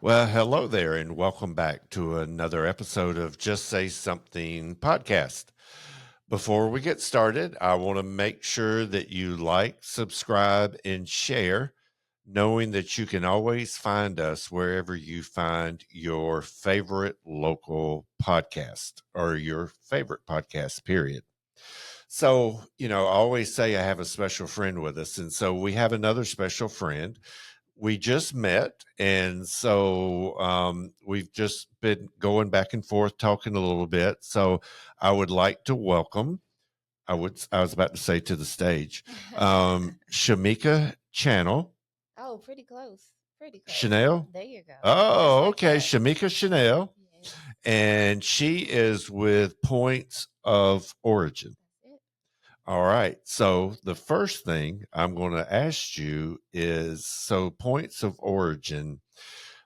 Well, hello there, and welcome back to another episode of Just Say Something podcast. Before we get started, I want to make sure that you like, subscribe, and share, knowing that you can always find us wherever you find your favorite local podcast or your favorite podcast, period. So, I always say I have a special friend with us. And so we have another special friend. We just met. And so we've just been going back and forth, talking a little bit. So I would like to welcome, I was about to say to the stage, Shameka Channel. Oh, pretty close. Pretty close. Chanel. There you go. Just Oh, like okay. that. Shameka Chanel. Yes. And she is with Points of Origin. That's it. All right. So the first thing I'm going to ask you is, so points of origin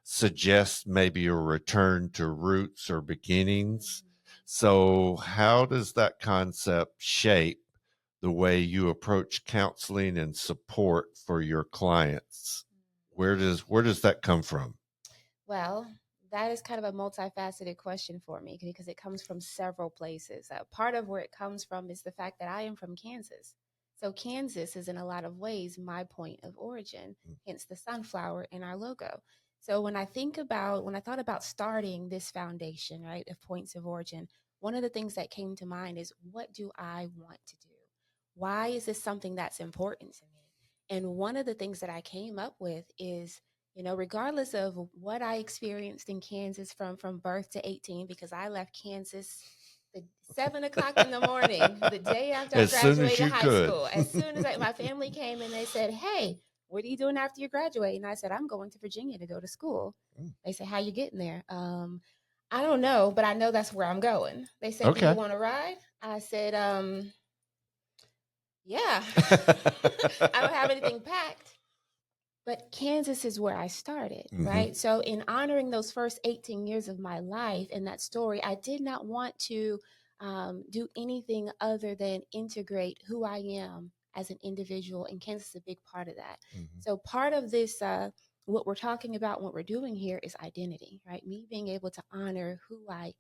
suggest maybe a return to roots or beginnings. So how does that concept shape the way you approach counseling and support for your clients? Where does that come from? Well, that is kind of a multifaceted question for me because it comes from several places. Part of where it comes from is the fact that I am from Kansas. So Kansas is in a lot of ways my point of origin, hence the sunflower in our logo. So when I thought about starting this foundation, right, of points of origin, one of the things that came to mind is, what do I want to do? Why is this something that's important to me? And one of the things that I came up with is, regardless of what I experienced in Kansas from birth to 18, because I left Kansas the 7 o'clock in the morning, the day after I As soon as graduated you high could. school. As soon as my family came and they said, "Hey, what are you doing after you graduate?" And I said, "I'm going to Virginia to go to school." They said, "How you getting there?" I don't know, but I know that's where I'm going. They said, "Do you Okay. want to ride?" I said, yeah. I don't have anything packed. But Kansas is where I started, right? So, in honoring those first 18 years of my life and that story, I did not want to do anything other than integrate who I am as an individual. And Kansas is a big part of that. So, part of this, what we're talking about, what we're doing here is identity, right? Me being able to honor who I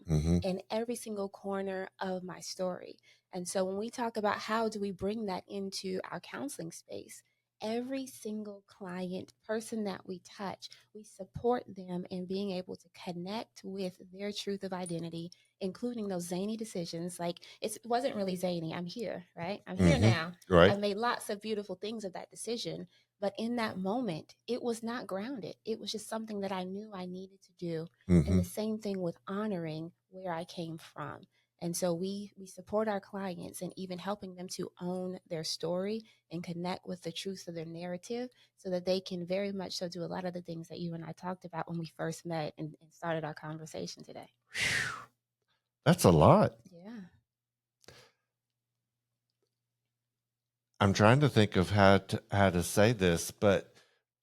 am in every single corner of my story. And so, when we talk about how do we bring that into our counseling space, every single client, person that we touch, we support them in being able to connect with their truth of identity, including those zany decisions. Like, it wasn't really zany. I'm here, right? I'm here now. Right. I've made lots of beautiful things of that decision. But in that moment, it was not grounded. It was just something that I knew I needed to do. And the same thing with honoring where I came from. And so we support our clients in even helping them to own their story and connect with the truth of their narrative so that they can very much so do a lot of the things that you and I talked about when we first met and started our conversation today. That's a lot. Yeah. I'm trying to think of how to say this, but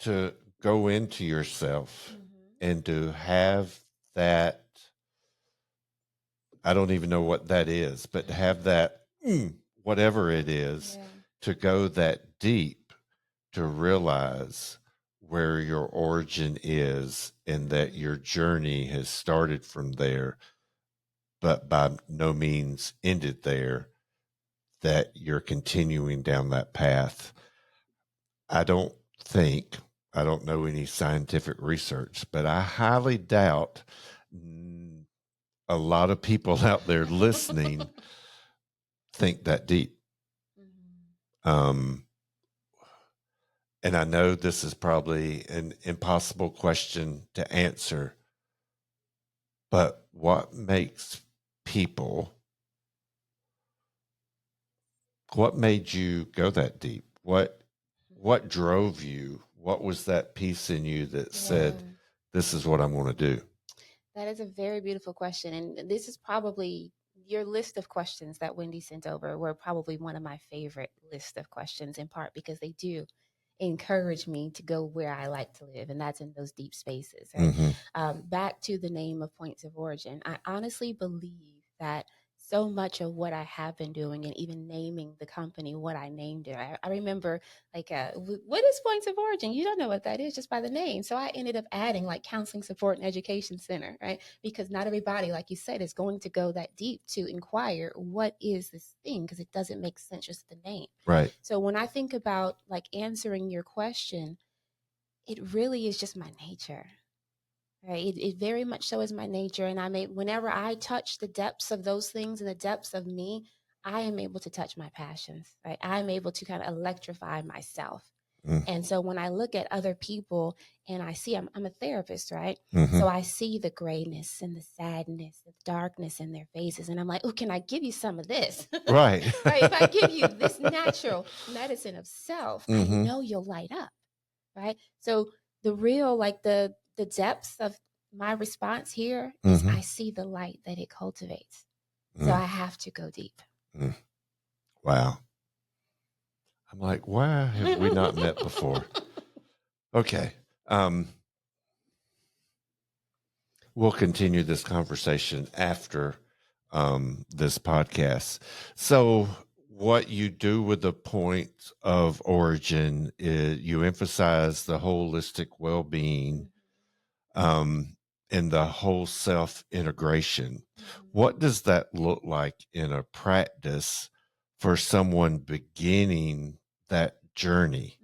to go into yourself and to have that, I don't even know what that is, but to have that, whatever it is, to go that deep, to realize where your origin is and that your journey has started from there, but by no means ended there, that you're continuing down that path. I don't know any scientific research, but I highly doubt a lot of people out there listening think that deep. And I know this is probably an impossible question to answer, but what made you go that deep? What drove you? What was that piece in you that said, this is what I'm going to do? That is a very beautiful question. And this is probably your list of questions that Wendy sent over were probably one of my favorite list of questions, in part because they do encourage me to go where I like to live, and that's in those deep spaces. Right? Back to the name of Points of Origin. I honestly believe that so much of what I have been doing, and even naming the company what I named it. I remember, like, what is Points of Origin? You don't know what that is just by the name. So I ended up adding like Counseling Support and Education Center, right? Because not everybody, like you said, is going to go that deep to inquire what is this thing, because it doesn't make sense just the name. Right. So when I think about like answering your question, it really is just my nature. Right. It very much so is my nature. And whenever I touch the depths of those things and the depths of me, I am able to touch my passions. Right. I'm able to kind of electrify myself. Mm. And so when I look at other people and I see, I'm a therapist, right? Mm-hmm. So I see the grayness and the sadness, the darkness in their faces. And I'm like, oh, can I give you some of this? Right. Right. If I give you this natural medicine of self, I Mm-hmm. know you'll light up. Right. So the real, like the depths of my response here is Mm-hmm. I see the light that it cultivates. Mm. So I have to go deep. Mm. Wow. I'm like, why have we not met before? Okay. We'll continue this conversation after this podcast. So, what you do with the point of origin is you emphasize the holistic well-being and the whole self integration. What does that look like in a practice for someone beginning that journey?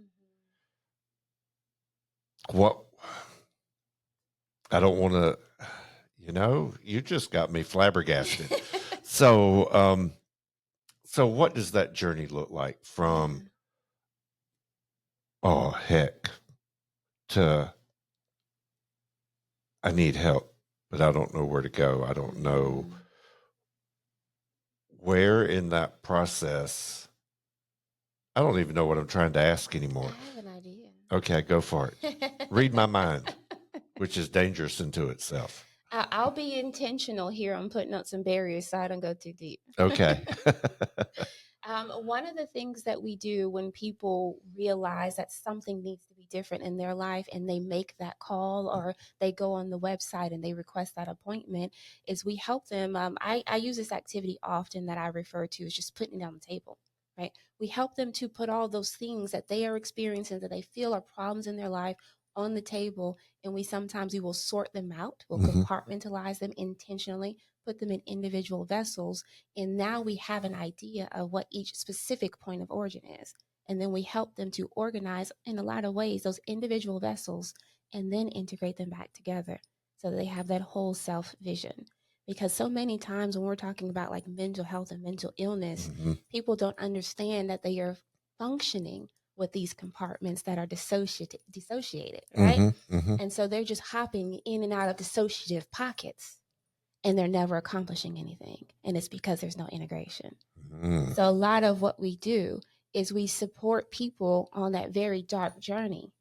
What I don't want to, you just got me flabbergasted. So, so what does that journey look like from, oh, heck, to I need help, but I don't know where to go. I don't know where in that process. I don't even know what I'm trying to ask anymore. I have an idea. Okay, go for it. Read my mind, which is dangerous unto itself. I'll be intentional here on putting up some barriers so I don't go too deep. Okay. One of the things that we do when people realize that something needs to be different in their life and they make that call or they go on the website and they request that appointment is we help them. I use this activity often that I refer to as just putting it on the table, right? We help them to put all those things that they are experiencing that they feel are problems in their life on the table, and we will sort them out. We'll compartmentalize them intentionally, put them in individual vessels, and now we have an idea of what each specific point of origin is. And then we help them to organize in a lot of ways those individual vessels and then integrate them back together so that they have that whole self vision. Because so many times when we're talking about like mental health and mental illness, people don't understand that they are functioning with these compartments that are dissociated, right? And so they're just hopping in and out of dissociative pockets and they're never accomplishing anything. And it's because there's no integration. So a lot of what we do is we support people on that very dark journey,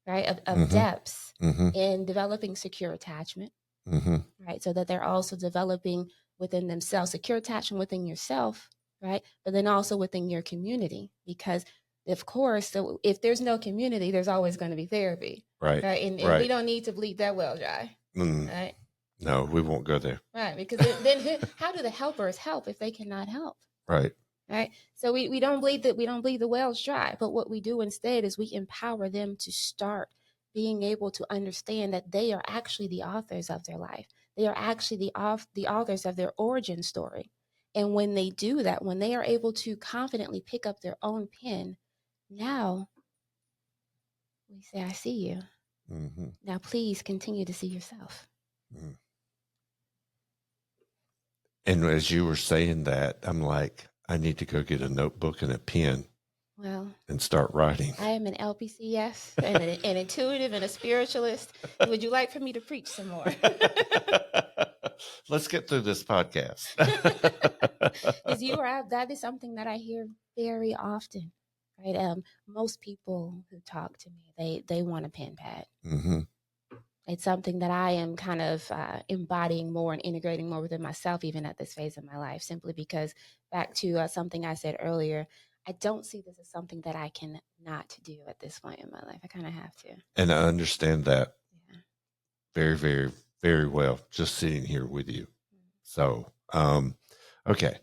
right, of depths in developing secure attachment, right? So that they're also developing within themselves, secure attachment within yourself, right? But then also within your community, because of course, so if there's no community, there's always going to be therapy, right? And we don't need to bleed that well dry, right? No, we won't go there, right? Because then how do the helpers help if they cannot help, right? Right. So we don't bleed the wells dry, but what we do instead is we empower them to start being able to understand that they are actually the authors of their life. They are actually the authors of their origin story. And when they do that, when they are able to confidently pick up their own pen, now we say, I see you. Now, please continue to see yourself. And as you were saying that, I'm like, I need to go get a notebook and a pen. Well, and start writing. I am an LPCS and an intuitive and a spiritualist. Would you like for me to preach some more? Let's get through this podcast. Because that is something that I hear very often, right? Most people who talk to me, they want a pen pad. It's something that I am kind of embodying more and integrating more within myself, even at this phase of my life, simply because back to something I said earlier, I don't see this as something that I can not do at this point in my life. I kind of have to. And I understand that very, very, very well, just sitting here with you. So Okay.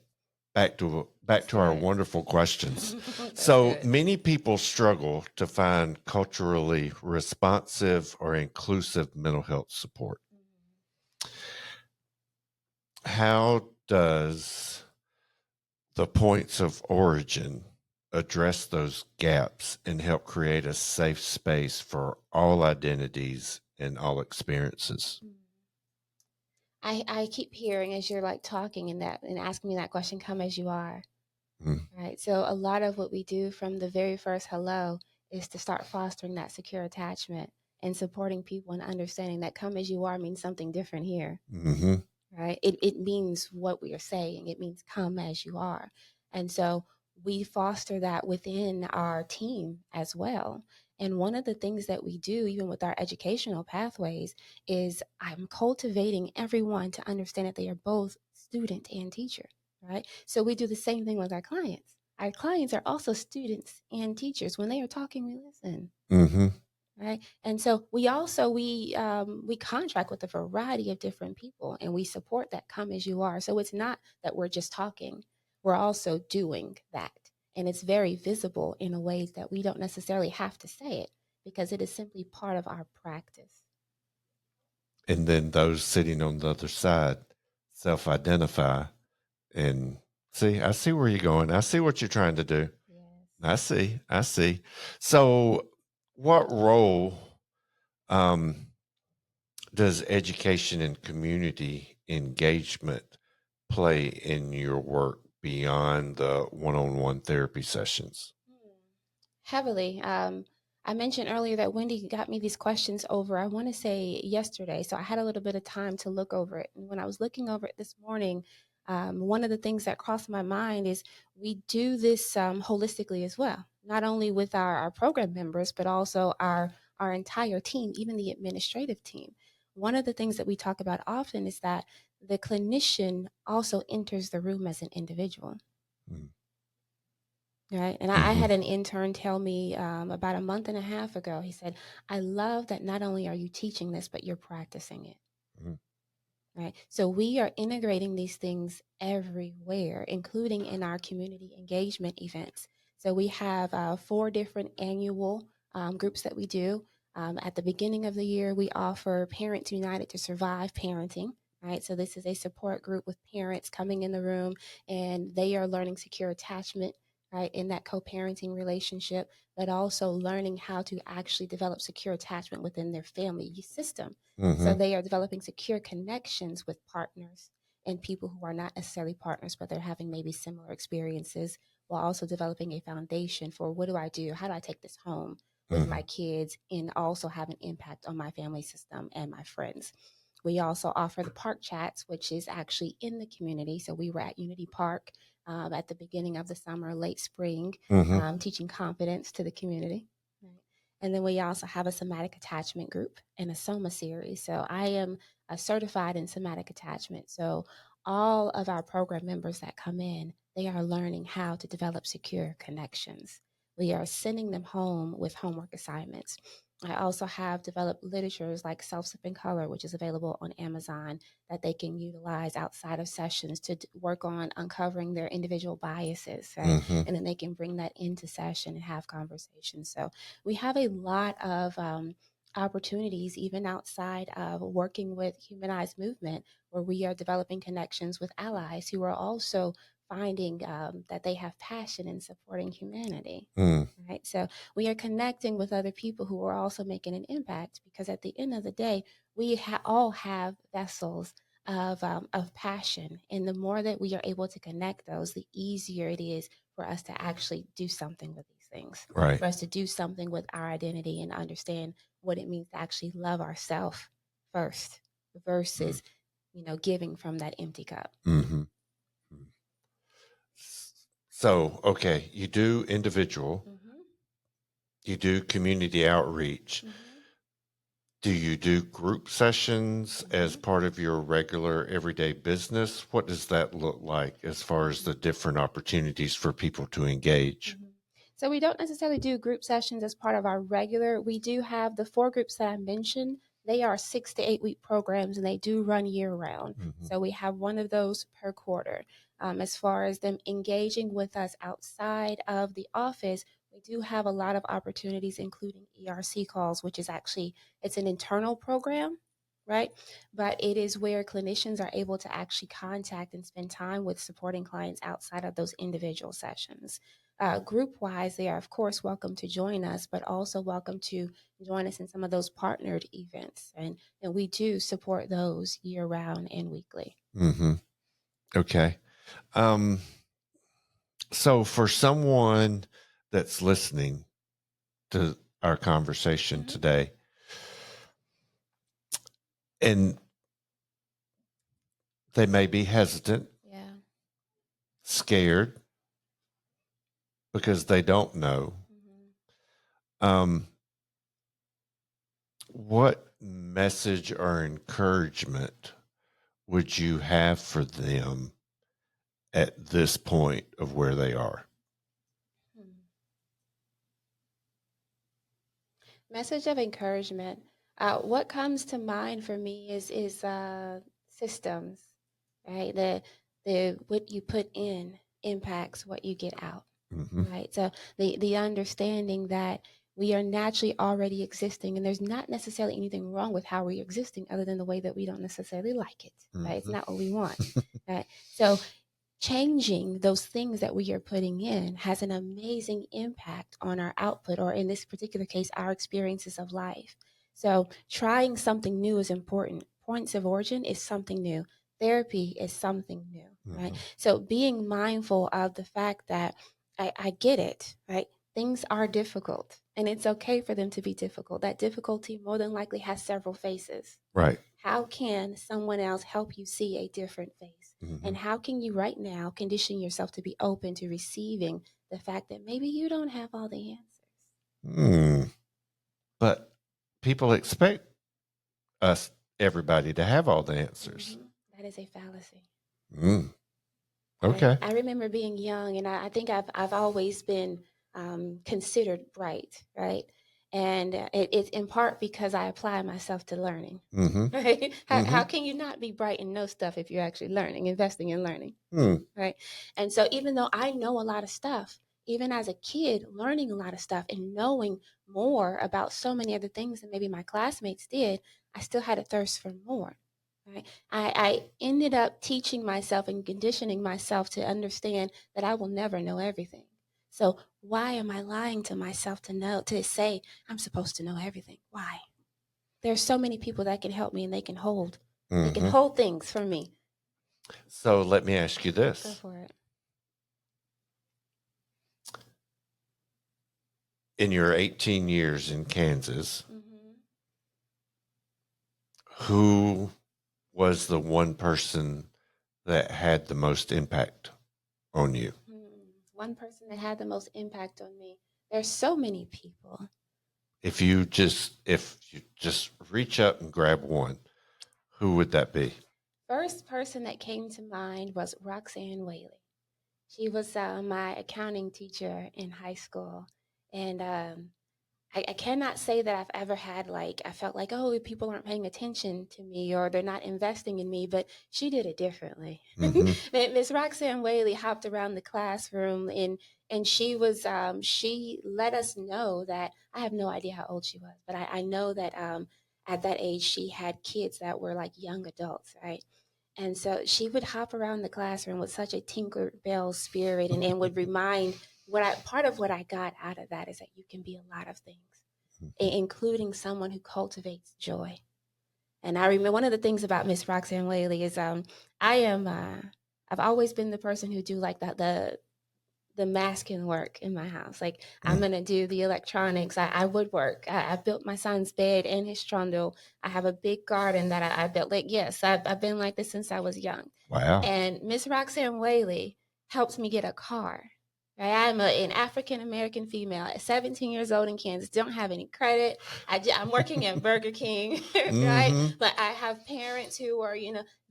Back to our wonderful questions. So good. many people struggle to find culturally responsive or inclusive mental health support. How does the points of origin address those gaps and help create a safe space for all identities and all experiences? I keep hearing as you're like talking and asking me that question, come as you are. Mm, Right. So a lot of what we do from the very first hello is to start fostering that secure attachment and supporting people and understanding that come as you are means something different here. mm-hmm, Right. It means what we are saying. It means come as you are. And so we foster that within our team as well. And one of the things that we do, even with our educational pathways, is I'm cultivating everyone to understand that they are both student and teacher, right? So we do the same thing with our clients. Our clients are also students and teachers. When they are talking, we listen, mm-hmm. right? And so we contract with a variety of different people, and we support that come as you are. So it's not that we're just talking; we're also doing that, and it's very visible in a ways that we don't necessarily have to say it because it is simply part of our practice. And then those sitting on the other side self-identify and see, I see where you're going. I see what you're trying to do. Yes. I see. So what role um, does education and community engagement play in your work beyond the one-on-one therapy sessions? Heavily. I mentioned earlier that Wendy got me these questions over, I want to say yesterday. So I had a little bit of time to look over it. And when I was looking over it this morning, one of the things that crossed my mind is we do this holistically as well, not only with our program members, but also our entire team, even the administrative team. One of the things that we talk about often is that the clinician also enters the room as an individual. Mm. Right. And I Mm-hmm. had an intern tell me about a month and a half ago, he said, I love that not only are you teaching this, but you're practicing it. Mm-hmm. Right. So we are integrating these things everywhere, including in our community engagement events. So we have 4 different annual groups that we do. At the beginning of the year, we offer Parents United to Survive Parenting. Right. So this is a support group with parents coming in the room and they are learning secure attachment, right, in that co parenting relationship, but also learning how to actually develop secure attachment within their family system. So Mm-hmm. they are developing secure connections with partners and people who are not necessarily partners, but they're having maybe similar experiences, while also developing a foundation for what do I do? How do I take this home with Mm-hmm. my kids and also have an impact on my family system and my friends? We also offer the park chats, which is actually in the community. So we were at Unity Park at the beginning of the summer, late spring, Mm-hmm. teaching confidence to the community. Right. And then we also have a somatic attachment group and a Soma series. So I am certified in somatic attachment. So all of our program members that come in, they are learning how to develop secure connections. We are sending them home with homework assignments. I also have developed literatures like Self Sip in Color, which is available on Amazon, that they can utilize outside of sessions to work on uncovering their individual biases, right? Mm-hmm. And then they can bring that into session and have conversations. So we have a lot of opportunities, even outside of working with humanized movement, where we are developing connections with allies who are also finding that they have passion in supporting humanity. Mm. Right. So we are connecting with other people who are also making an impact because at the end of the day, we all have vessels of passion. And the more that we are able to connect those, the easier it is for us to actually do something with these things, Right. for us to do something with our identity and understand what it means to actually love ourselves first versus, giving from that empty cup. Mm-hmm. So, okay, you do individual, Mm-hmm. you do community outreach. Mm-hmm. Do you do group sessions as Mm-hmm. part of your regular everyday business? What does that look like as far as the different opportunities for people to engage? Mhm. So we don't necessarily do group sessions as part of our regular. We do have the 4 groups that I mentioned. They are 6 to 8 week programs and they do run year round. Mm-hmm. So we have one of those per quarter. As far as them engaging with us outside of the office, we do have a lot of opportunities, including ERC calls, which is actually, it's an internal program, right? But it is where clinicians are able to actually contact and spend time with supporting clients outside of those individual sessions. Group wise, they are, of course, welcome to join us, but also welcome to join us in some of those partnered events. And we do support those year round and weekly. Mm-hmm. Okay. So for someone that's listening to our conversation today, and they may be hesitant, scared, because they don't know. What message or encouragement would you have for them at this point of where they are? Message of encouragement. What comes to mind for me is systems, right? The what you put in impacts what you get out, right? So the understanding that we are naturally already existing, and there's not necessarily anything wrong with how we're existing, other than the way that we don't necessarily like it, right? It's not what we want, right? So changing those things that we are putting in has an amazing impact on our output, or in this particular case, our experiences of life. So trying something new is important. Points of origin is something new. Therapy is something new, right? So being mindful of the fact that I get it, right? Things are difficult, and it's okay for them to be difficult. That difficulty more than likely has several faces. Right. How can someone else help you see a different face? And how can you right now condition yourself to be open to receiving the fact that maybe you don't have all the answers? But people expect everybody to have all the answers. That is a fallacy. Okay. I remember being young, and I think I've always been considered bright, right? And it's in part because I apply myself to learning. Right? How can you not be bright and know stuff if you're actually learning, investing in learning? Right? And so even though I know a lot of stuff, even as a kid, learning a lot of stuff and knowing more about so many other things than maybe my classmates did, I still had a thirst for more. Right? I ended up teaching myself and conditioning myself to understand that I will never know everything. So why am I lying to myself to say I'm supposed to know everything? Why? There's so many people that can help me, and they can hold things for me. So let me ask you this. Go for it. In your 18 years in Kansas, who was the one person that had the most impact on you? One person that had the most impact on me. There's so many people. If you just reach up and grab one, who would that be? First person that came to mind was Roxanne Whaley. She was my accounting teacher in high school. And I cannot say that I've ever had I felt like, oh, people aren't paying attention to me or they're not investing in me, but she did it differently. Miss Roxanne Whaley hopped around the classroom and she was, she let us know that, I have no idea how old she was, but I know that at that age she had kids that were like young adults, right? And so she would hop around the classroom with such a Tinkerbell spirit and would remind part of what I got out of that is that you can be a lot of things, including someone who cultivates joy. And I remember one of the things about Miss Roxanne Whaley is I've always been the person who do like the masking work in my house. Like I'm gonna do the electronics. I woodwork. I built my son's bed and his trundle. I have a big garden that I built. Like yes, I've been like this since I was young. Wow. And Miss Roxanne Whaley helped me get a car. Right? I'm an African American female at 17 years old in Kansas. Don't have any credit. I'm working at Burger King, right? But I have parents who are,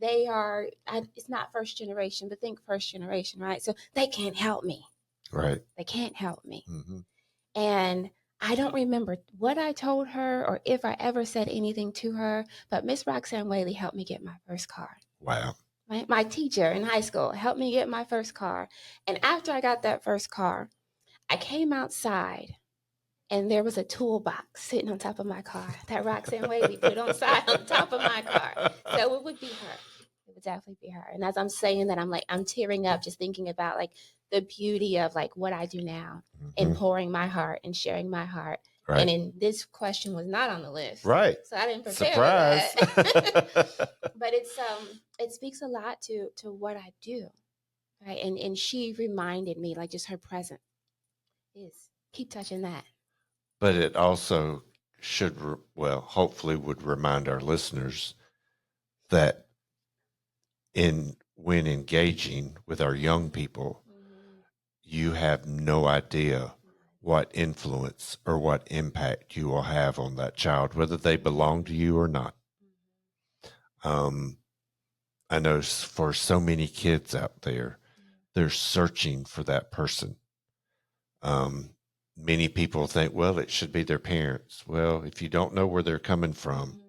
they are. It's not first generation, but think first generation, right? So they can't help me. Right. They can't help me. And I don't remember what I told her or if I ever said anything to her, but Miss Roxanne Whaley helped me get my first car. Wow. my teacher in high school helped me get my first car. And after I got that first car, I came outside and there was a toolbox sitting on top of my car that Roxanne Whaley put on top of my car. So it would be her. It would definitely be her. And as I'm saying that, I'm tearing up just thinking about like the beauty of like what I do now and pouring my heart and sharing my heart. Right. And in this question was not on the list. Right. So I didn't prepare Surprise. for that. But it speaks a lot to what I do. Right. And she reminded me, like just her presence is keep touching that. But it also should, hopefully would remind our listeners that when engaging with our young people, you have no idea what influence or what impact you will have on that child, whether they belong to you or not. I know for so many kids out there, they're searching for that person. Many people think, well, it should be their parents. Well, if you don't know where they're coming from,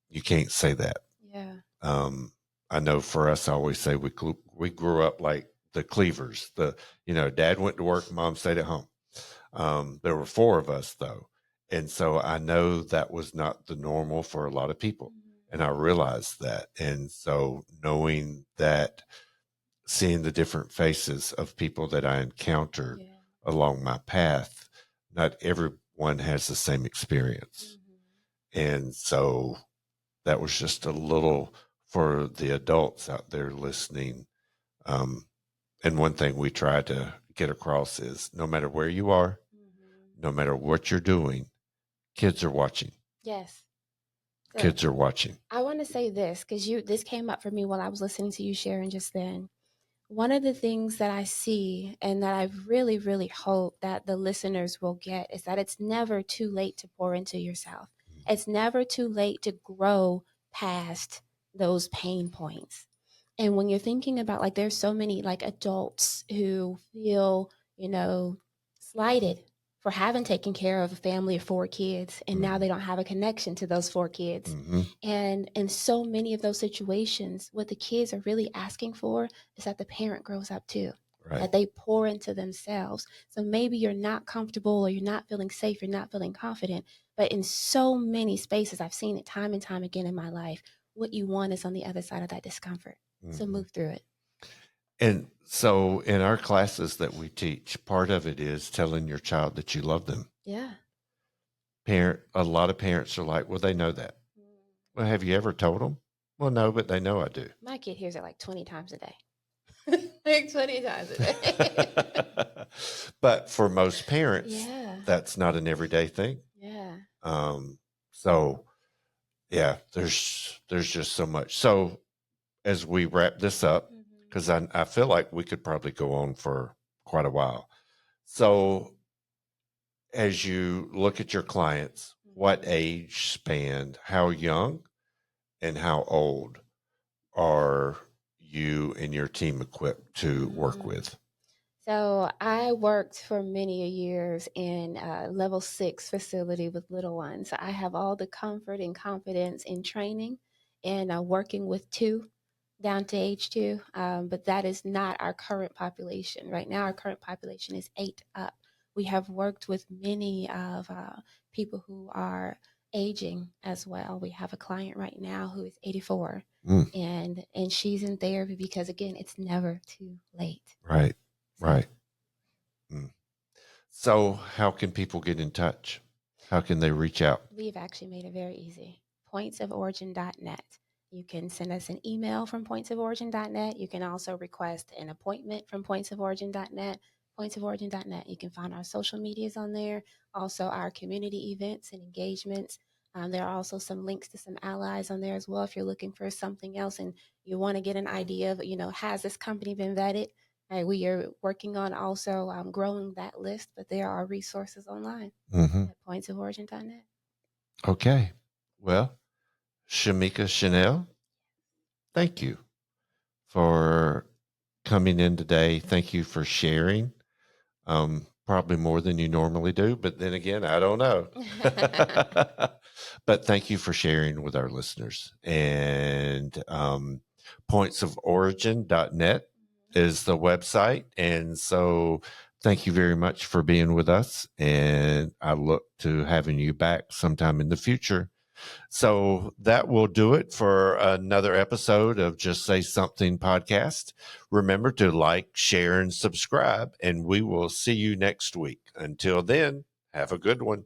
you can't say that. Yeah. I know for us, I always say we grew up like the Cleavers. Dad went to work, mom stayed at home. There were 4 of us though. And so I know that was not the normal for a lot of people. And I realized that. And so knowing that, seeing the different faces of people that I encountered along my path, not everyone has the same experience. And so that was just a little for the adults out there listening. And one thing we try to get across is no matter where you are, no matter what you're doing, kids are watching. Yes. Kids are watching. I want to say this because this came up for me while I was listening to you sharing just then. One of the things that I see and that I really, really hope that the listeners will get is that it's never too late to pour into yourself. It's never too late to grow past those pain points. And when you're thinking about like there's so many like adults who feel, slighted for having taken care of a family of 4 kids and now they don't have a connection to those 4 kids. And in so many of those situations, what the kids are really asking for is that the parent grows up too. Right. That they pour into themselves. So maybe you're not comfortable or you're not feeling safe, you're not feeling confident. But in so many spaces, I've seen it time and time again in my life, what you want is on the other side of that discomfort. So move through it. And so in our classes that we teach, part of it is telling your child that you love them. Yeah. A lot of parents are like, well, they know that. Well, have you ever told them? Well, no, but they know I do. My kid hears it like 20 times a day. Like 20 times a day. But for most parents, that's not an everyday thing. Yeah. So yeah, there's just so much. So as we wrap this up, because I feel like we could probably go on for quite a while. So as you look at your clients, what age span, how young and how old are you and your team equipped to work with? So I worked for many years in a level 6 facility with little ones. So I have all the comfort and confidence in training and working with 2 down to age 2. But that is not our current population. Right now, our current population is 8 up. We have worked with many of people who are aging as well. We have a client right now who is 84 and she's in therapy because, again, it's never too late. Right. Right. So how can people get in touch? How can they reach out? We've actually made it very easy. pointsoforigin.net. You can send us an email from pointsoforigin.net. You can also request an appointment from pointsoforigin.net. Pointsoforigin.net. You can find our social medias on there, also our community events and engagements. There are also some links to some allies on there as well if you're looking for something else and you want to get an idea of, has this company been vetted? We are working on also growing that list, but there are resources online at pointsoforigin.net. Okay. Well, Shameka Chanel, thank you for coming in today. Thank you for sharing. Probably more than you normally do, but then again, I don't know. But thank you for sharing with our listeners. And pointsoforigin.net is the website. And so thank you very much for being with us. And I look to having you back sometime in the future. So that will do it for another episode of Just Say Something podcast. Remember to like, share, and subscribe, and we will see you next week. Until then, have a good one.